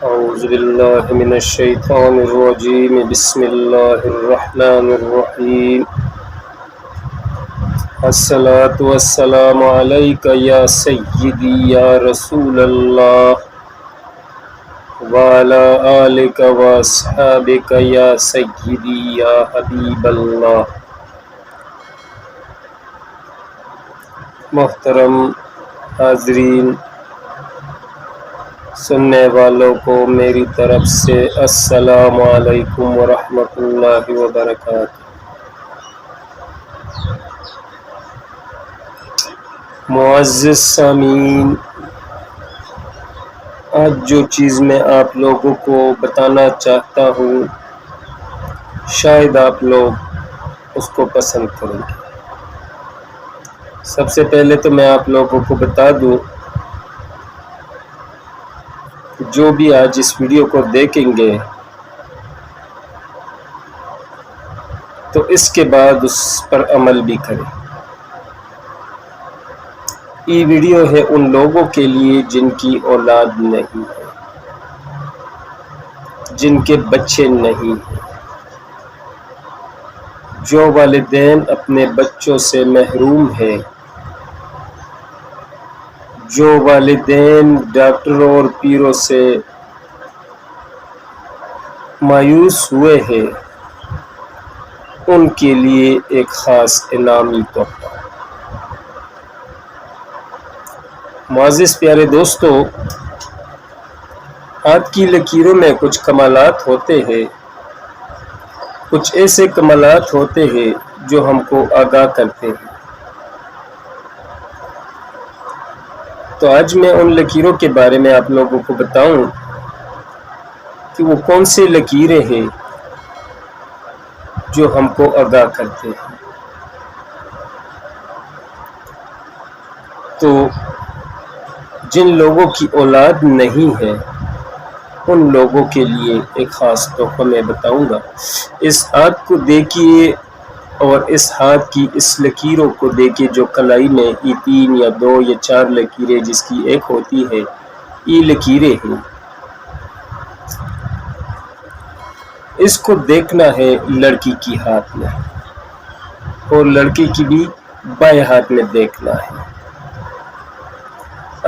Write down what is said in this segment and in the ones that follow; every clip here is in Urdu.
أعوذ بالله من الشيطان الرجيم بسم الله الرحمن الرحيم الصلاة والسلام عليك يا سيدي يا رسول الله وعلى آلك وأصحابك يا سيدي يا حبيب الله۔ محترم حاضرین، سننے والوں کو میری طرف سے السلام علیکم ورحمۃ اللہ وبرکاتہ۔ معزز سامعین، آج جو چیز میں آپ لوگوں کو بتانا چاہتا ہوں شاید آپ لوگ اس کو پسند کریں گے۔ سب سے پہلے تو میں آپ لوگوں کو بتا دوں، جو بھی آج اس ویڈیو کو دیکھیں گے تو اس کے بعد اس پر عمل بھی کریں۔ یہ ویڈیو ہے ان لوگوں کے لیے جن کی اولاد نہیں ہے، جن کے بچے نہیں ہیں، جو والدین اپنے بچوں سے محروم ہیں، جو والدین ڈاکٹروں اور پیروں سے مایوس ہوئے ہیں، ان کے لیے ایک خاص انعامی تحفہ۔ معزز پیارے دوستو، ہاتھ کی لکیروں میں کچھ کمالات ہوتے ہیں، کچھ ایسے کمالات ہوتے ہیں جو ہم کو آگاہ کرتے ہیں۔ تو آج میں ان لکیروں کے بارے میں آپ لوگوں کو بتاؤں کہ وہ کون سی لکیریں ہیں جو ہم کو آگاہ کرتے ہیں۔ تو جن لوگوں کی اولاد نہیں ہے ان لوگوں کے لیے ایک خاص تحفہ میں بتاؤں گا۔ اس ہاتھ کو دیکھیے اور اس ہاتھ کی اس لکیروں کو دیکھیے، جو کلائی میں یہ 3 یا 2 یا 4 لکیریں جس کی ایک ہوتی ہے، یہ لکیریں ہیں۔ اس کو دیکھنا ہے لڑکی کی ہاتھ میں اور لڑکی کی بھی بائیں ہاتھ میں دیکھنا ہے۔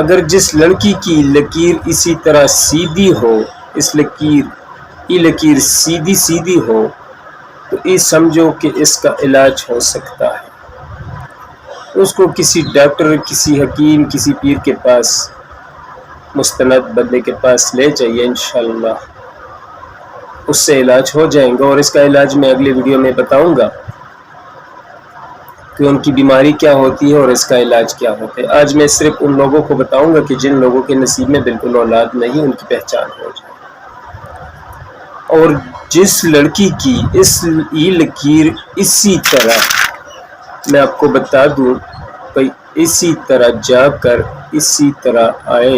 اگر جس لڑکی کی لکیر اسی طرح سیدھی ہو، یہ لکیر سیدھی ہو، تو یہ سمجھو کہ اس کا علاج ہو سکتا ہے۔ اس کو کسی ڈاکٹر، کسی حکیم، کسی پیر کے پاس، مستند بندے کے پاس لے جائیے، انشاءاللہ اس سے علاج ہو جائیں گا۔ اور اس کا علاج میں اگلے ویڈیو میں بتاؤں گا کہ ان کی بیماری کیا ہوتی ہے اور اس کا علاج کیا ہوتا ہے۔ آج میں صرف ان لوگوں کو بتاؤں گا کہ جن لوگوں کے نصیب میں بالکل اولاد نہیں، ان کی پہچان ہو جائے۔ اور جس لڑکی کی یہ لکیر اسی طرح، میں آپ کو بتا دوں کہ اسی طرح جا کر اسی طرح آئے،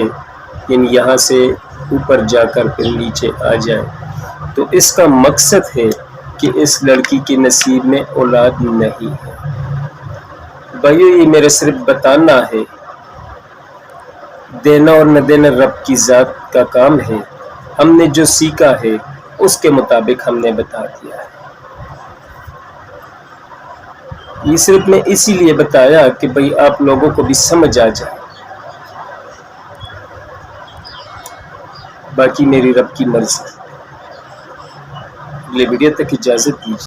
یعنی یہاں سے اوپر جا کر پھر نیچے آ جائے، تو اس کا مقصد ہے کہ اس لڑکی کے نصیب میں اولاد نہیں ہے۔ بھائیو، یہ میرے صرف بتانا ہے، دینا اور نہ دینا رب کی ذات کا کام ہے۔ ہم نے جو سیکھا ہے اس کے مطابق ہم نے بتا دیا ہے۔ یہ صرف میں اسی لیے بتایا کہ بھئی آپ لوگوں کو بھی سمجھ آ جائے، باقی میری رب کی مرضی۔ اگلے ویڈیو تک اجازت دیجیے۔